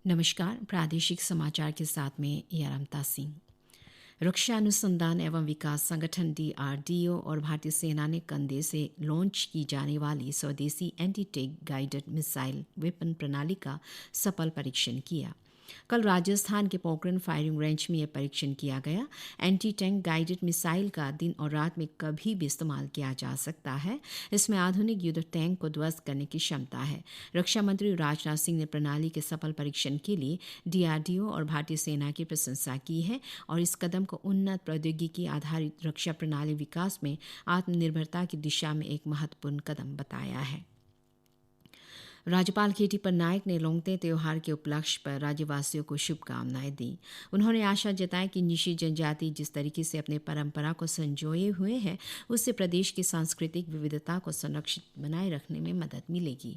नमस्कार। प्रादेशिक समाचार के साथ में यारमता सिंह। रक्षा अनुसंधान एवं विकास संगठन DRDO और भारतीय सेना ने कंधे से लॉन्च की जाने वाली स्वदेशी anti tank guided missile weapon प्रणाली का सफल परीक्षण किया। कल राजस्थान के पोखरण फायरिंग रेंज में यह परीक्षण किया गया। एंटी टैंक गाइडेड मिसाइल का दिन और रात में कभी भी इस्तेमाल किया जा सकता है। इसमें आधुनिक युद्ध टैंक को ध्वस्त करने की क्षमता है। रक्षा मंत्री राजनाथ सिंह ने प्रणाली के सफल परीक्षण के लिए DRDO और भारतीय सेना की प्रशंसा की है और इस कदम को उन्नत प्रौद्योगिकी आधारित रक्षा प्रणाली विकास में आत्मनिर्भरता की दिशा में एक महत्वपूर्ण कदम बताया है। राज्यपाल KT पटनायक ने लोंगते त्यौहार के उपलक्ष्य पर राज्यवासियों को शुभकामनाएं दी। उन्होंने आशा जताई कि निशी जनजाति जिस तरीके से अपने परंपरा को संजोए हुए हैं, उससे प्रदेश की सांस्कृतिक विविधता को संरक्षित बनाए रखने में मदद मिलेगी।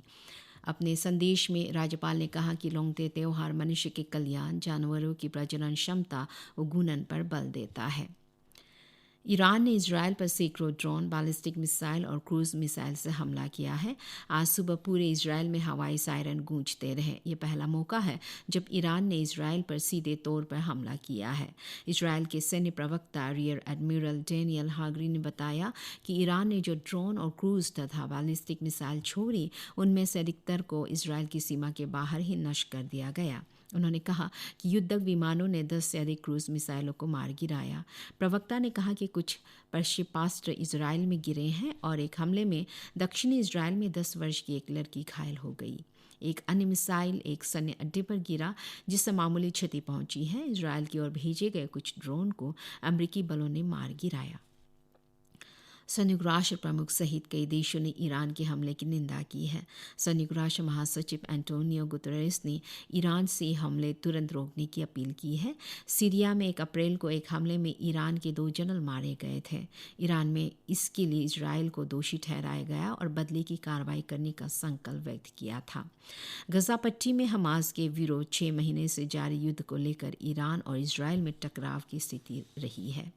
अपने संदेश में राज्यपाल ने कहा कि लोंगते त्यौहार मनुष्य के कल्याण, जानवरों की प्रजनन क्षमता और गुणन पर बल देता है। ईरान ने इजरायल पर सैकड़ों ड्रोन, बैलिस्टिक मिसाइल और क्रूज मिसाइल से हमला किया है। आज सुबह पूरे इजरायल में हवाई सायरन गूंजते रहे। यह पहला मौका है जब ईरान ने इजरायल पर सीधे तौर पर हमला किया है। इजरायल के सैन्य प्रवक्ता रियर एडमिरल डेनियल हागरी ने बताया कि ईरान ने जो ड्रोन और क्रूज तथा बैलिस्टिक मिसाइल छोड़ी, उनमें से अधिकतर को इजरायल की सीमा के बाहर ही नष्ट कर दिया गया। उन्होंने कहा कि युद्धक विमानों ने 10 से अधिक क्रूज मिसाइलों को मार गिराया। प्रवक्ता ने कहा कि कुछ प्रक्षेपास्त्र इजरायल में गिरे हैं और एक हमले में दक्षिणी इजरायल में 10 वर्ष की एक लड़की घायल हो गई। एक अन्य मिसाइल एक सैन्य अड्डे पर गिरा, जिससे मामूली क्षति पहुंची है। इजरायल की ओर भेजे गए कुछ ड्रोन को अमेरिकी बलों ने मार गिराया। संयुक्त राष्ट्र प्रमुख सहित कई देशों ने ईरान के हमले की निंदा की है। संयुक्त राष्ट्र महासचिव एंटोनियो गुतेरेस ने ईरान से हमले तुरंत रोकने की अपील की है। सीरिया में 1 अप्रैल को एक हमले में ईरान के 2 जनरल मारे गए थे। ईरान में इसके लिए इजरायल को दोषी ठहराया गया और बदले की कार्रवाई करने का संकल्प व्यक्त किया था। गजा पट्टी में हमास के विरोध 6 महीने से जारी युद्ध को लेकर ईरान और इजरायल में टकराव की स्थिति रही है।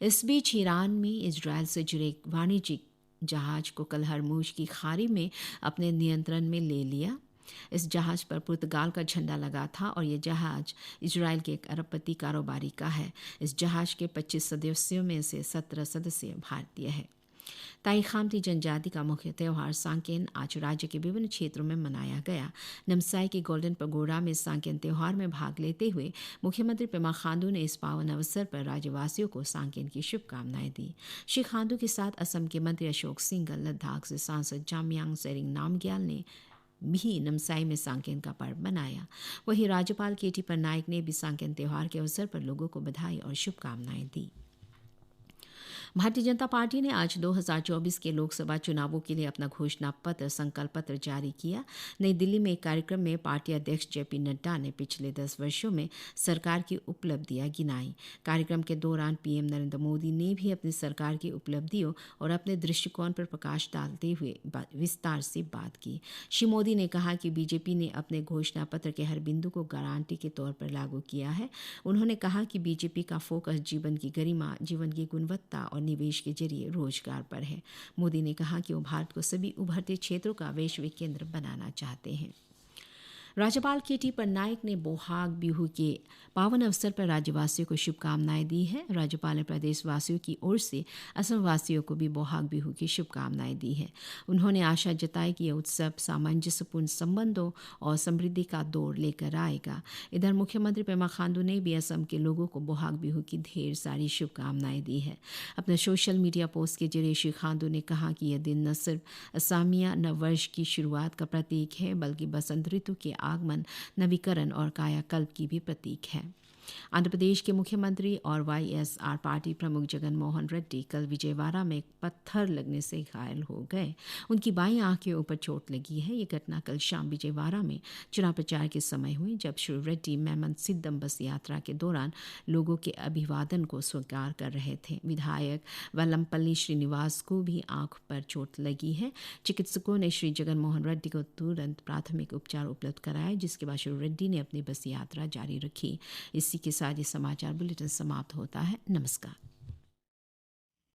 इस बीच ईरान में इजरायल से जुड़े एक वाणिज्यिक जहाज को कल हरमुज की खाड़ी में अपने नियंत्रण में ले लिया। इस जहाज पर पुर्तगाल का झंडा लगा था और यह जहाज इजरायल के एक अरबपति कारोबारी का है। इस जहाज के 25 सदस्यों में से 17 सदस्य भारतीय हैं। ताई खामती जनजाति का मुख्य त्यौहार सांकेन आज राज्य के विभिन्न क्षेत्रों में मनाया गया। नमसाई के गोल्डन पगोड़ा में सांकेन त्यौहार में भाग लेते हुए मुख्यमंत्री पेमा खांडू ने इस पावन अवसर पर राज्यवासियों को सांकेन की शुभकामनाएं दी। श्री खांडू के साथ असम के मंत्री अशोक सिंघल, लद्दाख से सांसद जामयांग सेरिंग नामग्याल ने भी नमसाई में सांकेन का पर्व मनाया। वहीं राज्यपाल KT पटनायक ने भी सांकेन त्यौहार के अवसर पर लोगों को बधाई और शुभकामनाएं दी। भारतीय जनता पार्टी ने आज 2024 के लोकसभा चुनावों के लिए अपना घोषणा पत्र संकल्प पत्र जारी किया। नई दिल्ली में एक कार्यक्रम में पार्टी अध्यक्ष JP नड्डा ने पिछले 10 वर्षों में सरकार की उपलब्धियां गिनाई। कार्यक्रम के दौरान PM नरेंद्र मोदी ने भी अपनी सरकार की उपलब्धियों और अपने दृष्टिकोण पर प्रकाश डालते हुए विस्तार से बात की। श्री मोदी ने कहा कि BJP ने अपने घोषणा पत्र के हर बिंदु को गारंटी के तौर पर लागू किया है। उन्होंने कहा कि BJP का फोकस जीवन की गरिमा, जीवन की गुणवत्ता और निवेश के जरिए रोजगार पर है। मोदी ने कहा कि वो भारत को सभी उभरते क्षेत्रों का वैश्विक केंद्र बनाना चाहते हैं। राज्यपाल KT पटनायक ने बोहाग बिहू के पावन अवसर पर राज्यवासियों को शुभकामनाएं दी है। राज्यपाल ने प्रदेशवासियों की ओर से असम वासियों को भी बोहाग बिहू की शुभकामनाएं दी है। उन्होंने आशा जताई कि यह उत्सव सामंजस्यपूर्ण संबंधों और समृद्धि का दौर लेकर आएगा। इधर मुख्यमंत्री पेमा खांडू ने भी असम के लोगों को बोहाग बिहू की ढेर सारी शुभकामनाएं दी है। अपने सोशल मीडिया पोस्ट के जरिए श्री खांडू ने कहा कि यह दिन न सिर्फ असमिया नववर्ष की शुरुआत का प्रतीक है, बल्कि बसंत ऋतु के आगमन, नवीकरण और कायाकल्प की भी प्रतीक है। आंध्र प्रदेश के मुख्यमंत्री और YSR पार्टी प्रमुख जगन मोहन रेड्डी कल विजयवाड़ा में एक पत्थर लगने से घायल हो गए। उनकी बाईं आंख के ऊपर चोट लगी है। ये घटना कल शाम विजयवाड़ा में चुनाव प्रचार के समय हुई, जब श्री रेड्डी मेमन सिद्धम बस यात्रा के दौरान लोगों के अभिवादन को स्वीकार कर रहे थे। विधायक वल्लमपल्ली श्रीनिवास को भी आंख पर चोट लगी है। चिकित्सकों ने श्री जगन मोहन रेड्डी को तुरंत प्राथमिक उपचार उपलब्ध कराए, जिसके बाद श्री रेड्डी ने अपनी बस यात्रा जारी रखी। इसी के साथ ये समाचार बुलेटिन समाप्त होता है। नमस्कार।